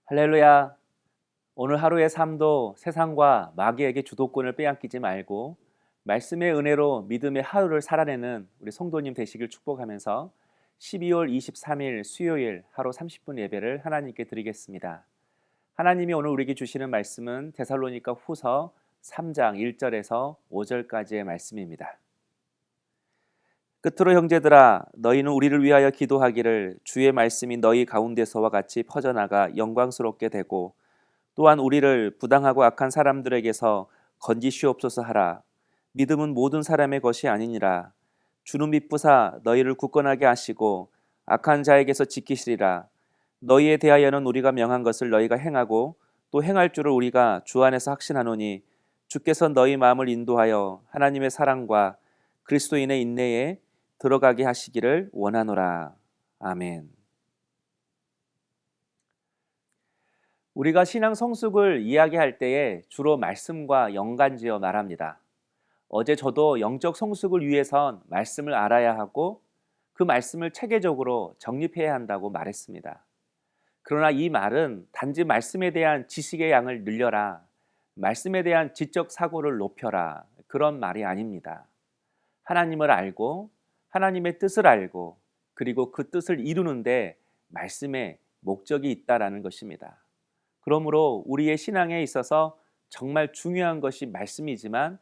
할렐루야. 오늘 하루의 삶도 세상과 마귀에게 주도권을 빼앗기지 말고 말씀의 은혜로 믿음의 하루를 살아내는 우리 성도님 되시길 축복하면서 12월 23일 수요일 하루 30분 예배를 하나님께 드리겠습니다. 하나님이 오늘 우리에게 주시는 말씀은 데살로니가 후서 3장 1절에서 5절까지의 말씀입니다. 끝으로 형제들아 너희는 우리를 위하여 기도하기를 주의 말씀이 너희 가운데서와 같이 퍼져나가 영광스럽게 되고 또한 우리를 부당하고 악한 사람들에게서 건지시옵소서 하라. 믿음은 모든 사람의 것이 아니니라. 주는 믿부사 너희를 굳건하게 하시고 악한 자에게서 지키시리라. 너희에 대하여는 우리가 명한 것을 너희가 행하고 또 행할 줄을 우리가 주 안에서 확신하노니 주께서 너희 마음을 인도하여 하나님의 사랑과 그리스도인의 인내에 들어가게 하시기를 원하노라. 아멘. 우리가 신앙 성숙을 이야기할 때에 주로 말씀과 연관지어 말합니다. 어제 저도 영적 성숙을 위해선 말씀을 알아야 하고 그 말씀을 체계적으로 정립해야 한다고 말했습니다. 그러나 이 말은 단지 말씀에 대한 지식의 양을 늘려라, 말씀에 대한 지적 사고를 높여라 그런 말이 아닙니다. 하나님을 알고 하나님의 뜻을 알고 그리고 그 뜻을 이루는데 말씀에 목적이 있다라는 것입니다. 그러므로 우리의 신앙에 있어서 정말 중요한 것이 말씀이지만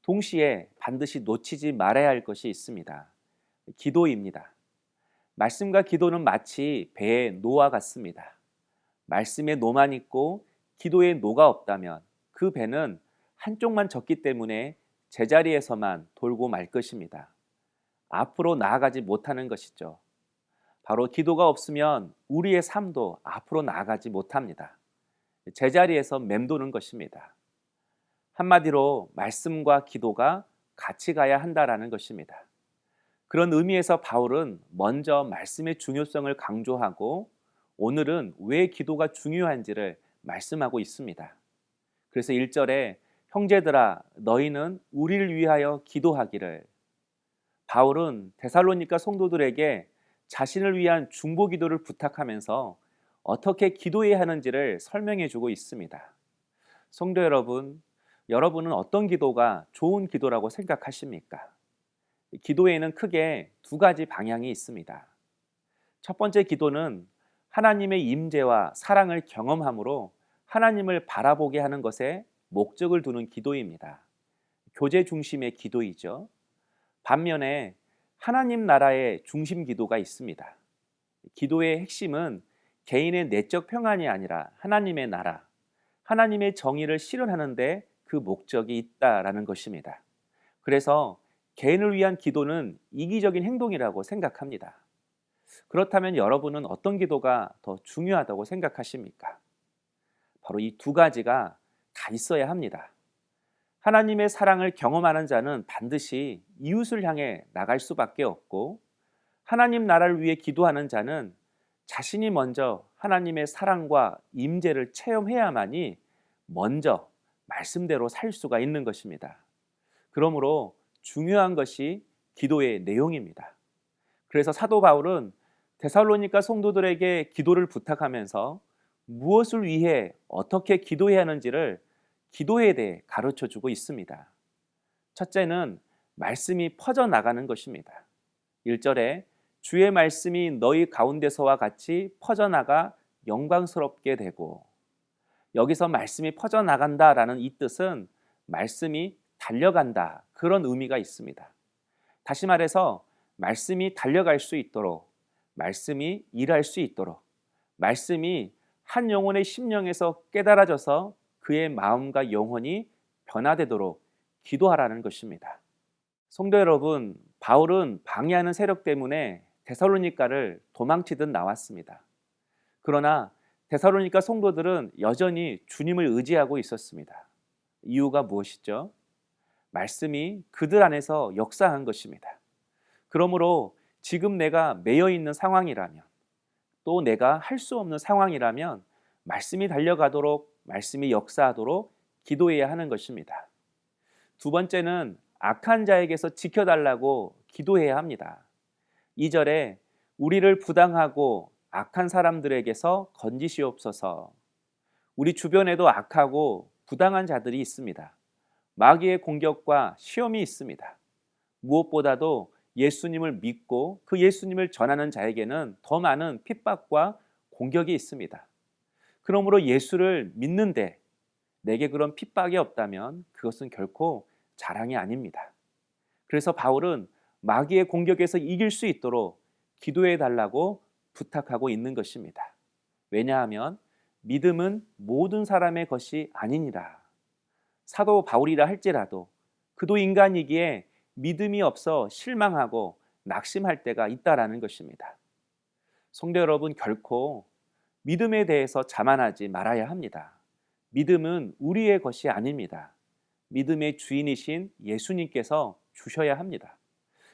동시에 반드시 놓치지 말아야 할 것이 있습니다. 기도입니다. 말씀과 기도는 마치 배의 노와 같습니다. 말씀에 노만 있고 기도에 노가 없다면 그 배는 한쪽만 졌기 때문에 제자리에서만 돌고 말 것입니다. 앞으로 나아가지 못하는 것이죠. 바로 기도가 없으면 우리의 삶도 앞으로 나아가지 못합니다. 제자리에서 맴도는 것입니다. 한마디로 말씀과 기도가 같이 가야 한다라는 것입니다. 그런 의미에서 바울은 먼저 말씀의 중요성을 강조하고 오늘은 왜 기도가 중요한지를 말씀하고 있습니다. 그래서 1절에 형제들아 너희는 우리를 위하여 기도하기를. 바울은 데살로니가 성도들에게 자신을 위한 중보 기도를 부탁하면서 어떻게 기도해야 하는지를 설명해 주고 있습니다. 성도 여러분, 여러분은 어떤 기도가 좋은 기도라고 생각하십니까? 기도에는 크게 두 가지 방향이 있습니다. 첫 번째 기도는 하나님의 임재와 사랑을 경험함으로 하나님을 바라보게 하는 것에 목적을 두는 기도입니다. 교제 중심의 기도이죠. 반면에 하나님 나라의 중심 기도가 있습니다. 기도의 핵심은 개인의 내적 평안이 아니라 하나님의 나라, 하나님의 정의를 실현하는 데 그 목적이 있다라는 것입니다. 그래서 개인을 위한 기도는 이기적인 행동이라고 생각합니다. 그렇다면 여러분은 어떤 기도가 더 중요하다고 생각하십니까? 바로 이 두 가지가 다 있어야 합니다. 하나님의 사랑을 경험하는 자는 반드시 이웃을 향해 나갈 수밖에 없고 하나님 나라를 위해 기도하는 자는 자신이 먼저 하나님의 사랑과 임재를 체험해야만이 먼저 말씀대로 살 수가 있는 것입니다. 그러므로 중요한 것이 기도의 내용입니다. 그래서 사도 바울은 데살로니가 성도들에게 기도를 부탁하면서 무엇을 위해 어떻게 기도해야 하는지를 기도에 대해 가르쳐 주고 있습니다. 첫째는 말씀이 퍼져나가는 것입니다. 1절에 주의 말씀이 너희 가운데서와 같이 퍼져나가 영광스럽게 되고, 여기서 말씀이 퍼져나간다라는 이 뜻은 말씀이 달려간다 그런 의미가 있습니다. 다시 말해서 말씀이 달려갈 수 있도록, 말씀이 일할 수 있도록, 말씀이 한 영혼의 심령에서 깨달아져서 그의 마음과 영혼이 변화되도록 기도하라는 것입니다. 성도 여러분, 바울은 방해하는 세력 때문에 데살로니가를 도망치듯 나왔습니다. 그러나 데살로니가 성도들은 여전히 주님을 의지하고 있었습니다. 이유가 무엇이죠? 말씀이 그들 안에서 역사한 것입니다. 그러므로 지금 내가 매여 있는 상황이라면, 또 내가 할 수 없는 상황이라면 말씀이 달려가도록, 말씀이 역사하도록 기도해야 하는 것입니다. 두 번째는 악한 자에게서 지켜달라고 기도해야 합니다. 2절에 우리를 부당하고 악한 사람들에게서 건지시옵소서. 우리 주변에도 악하고 부당한 자들이 있습니다. 마귀의 공격과 시험이 있습니다. 무엇보다도 예수님을 믿고 그 예수님을 전하는 자에게는 더 많은 핍박과 공격이 있습니다. 그러므로 예수를 믿는데 내게 그런 핍박이 없다면 그것은 결코 자랑이 아닙니다. 그래서 바울은 마귀의 공격에서 이길 수 있도록 기도해 달라고 부탁하고 있는 것입니다. 왜냐하면 믿음은 모든 사람의 것이 아니니라. 사도 바울이라 할지라도 그도 인간이기에 믿음이 없어 실망하고 낙심할 때가 있다라는 것입니다. 성도 여러분, 결코 믿음에 대해서 자만하지 말아야 합니다. 믿음은 우리의 것이 아닙니다. 믿음의 주인이신 예수님께서 주셔야 합니다.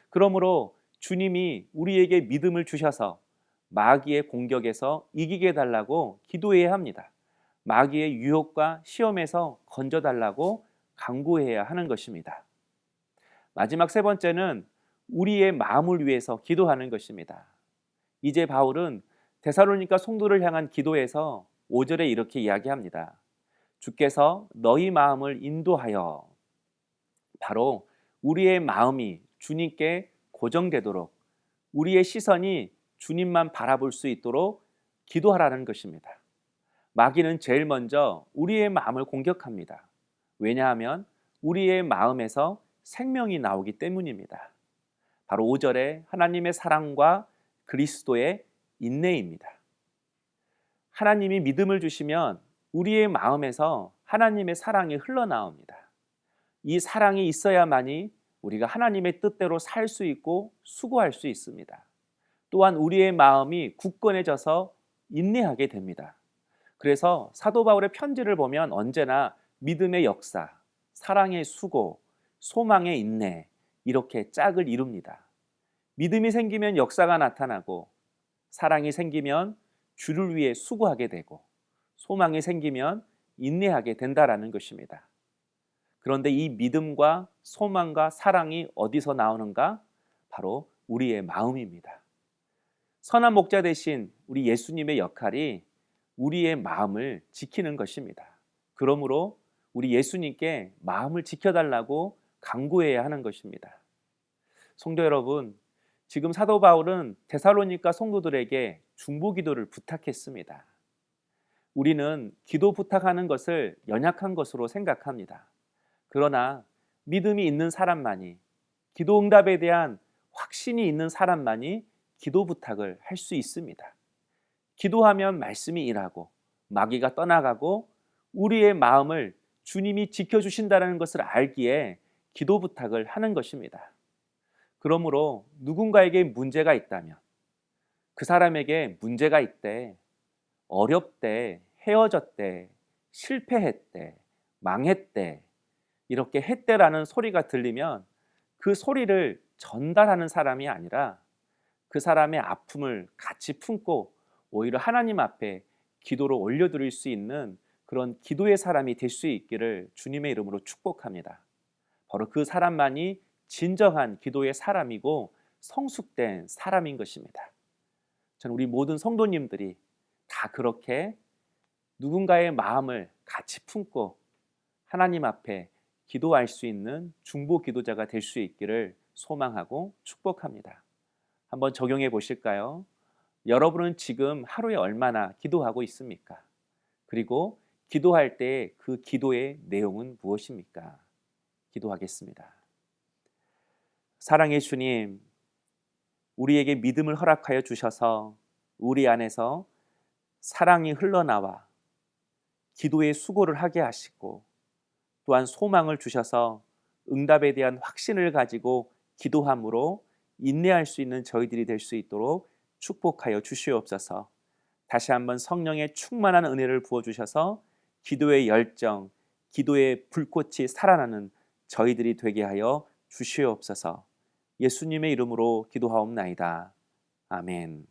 그러므로 주님이 우리에게 믿음을 주셔서 마귀의 공격에서 이기게 해달라고 기도해야 합니다. 마귀의 유혹과 시험에서 건져달라고 간구해야 하는 것입니다. 마지막 세 번째는 우리의 마음을 위해서 기도하는 것입니다. 이제 바울은 데살로니가 성도를 향한 기도에서 5절에 이렇게 이야기합니다. 주께서 너희 마음을 인도하여, 바로 우리의 마음이 주님께 고정되도록, 우리의 시선이 주님만 바라볼 수 있도록 기도하라는 것입니다. 마귀는 제일 먼저 우리의 마음을 공격합니다. 왜냐하면 우리의 마음에서 생명이 나오기 때문입니다. 바로 5절에 하나님의 사랑과 그리스도의 인내입니다. 하나님이 믿음을 주시면 우리의 마음에서 하나님의 사랑이 흘러나옵니다. 이 사랑이 있어야만이 우리가 하나님의 뜻대로 살 수 있고 수고할 수 있습니다. 또한 우리의 마음이 굳건해져서 인내하게 됩니다. 그래서 사도 바울의 편지를 보면 언제나 믿음의 역사, 사랑의 수고, 소망의 인내, 이렇게 짝을 이룹니다. 믿음이 생기면 역사가 나타나고, 사랑이 생기면 주를 위해 수고하게 되고, 소망이 생기면 인내하게 된다라는 것입니다. 그런데 이 믿음과 소망과 사랑이 어디서 나오는가? 바로 우리의 마음입니다. 선한 목자 되신 우리 예수님의 역할이 우리의 마음을 지키는 것입니다. 그러므로 우리 예수님께 마음을 지켜달라고 간구해야 하는 것입니다. 성도 여러분, 지금 사도 바울은 데살로니가 성도들에게 중보 기도를 부탁했습니다. 우리는 기도 부탁하는 것을 연약한 것으로 생각합니다. 그러나 믿음이 있는 사람만이, 기도 응답에 대한 확신이 있는 사람만이 기도 부탁을 할 수 있습니다. 기도하면 말씀이 일하고 마귀가 떠나가고 우리의 마음을 주님이 지켜주신다는 것을 알기에 기도 부탁을 하는 것입니다. 그러므로 누군가에게 문제가 있다면, 그 사람에게 문제가 있대, 어렵대, 헤어졌대, 실패했대, 망했대, 이렇게 했대라는 소리가 들리면 그 소리를 전달하는 사람이 아니라 그 사람의 아픔을 같이 품고 오히려 하나님 앞에 기도로 올려드릴 수 있는 그런 기도의 사람이 될 수 있기를 주님의 이름으로 축복합니다. 바로 그 사람만이 진정한 기도의 사람이고 성숙된 사람인 것입니다. 저는 우리 모든 성도님들이 다 그렇게 누군가의 마음을 같이 품고 하나님 앞에 기도할 수 있는 중보 기도자가 될 수 있기를 소망하고 축복합니다. 한번 적용해 보실까요? 여러분은 지금 하루에 얼마나 기도하고 있습니까? 그리고 기도할 때 그 기도의 내용은 무엇입니까? 기도하겠습니다. 사랑의 주님, 우리에게 믿음을 허락하여 주셔서 우리 안에서 사랑이 흘러나와 기도의 수고를 하게 하시고, 또한 소망을 주셔서 응답에 대한 확신을 가지고 기도함으로 인내할 수 있는 저희들이 될 수 있도록 축복하여 주시옵소서. 다시 한번 성령의 충만한 은혜를 부어주셔서 기도의 열정, 기도의 불꽃이 살아나는 저희들이 되게 하여 주시옵소서. 예수님의 이름으로 기도하옵나이다. 아멘.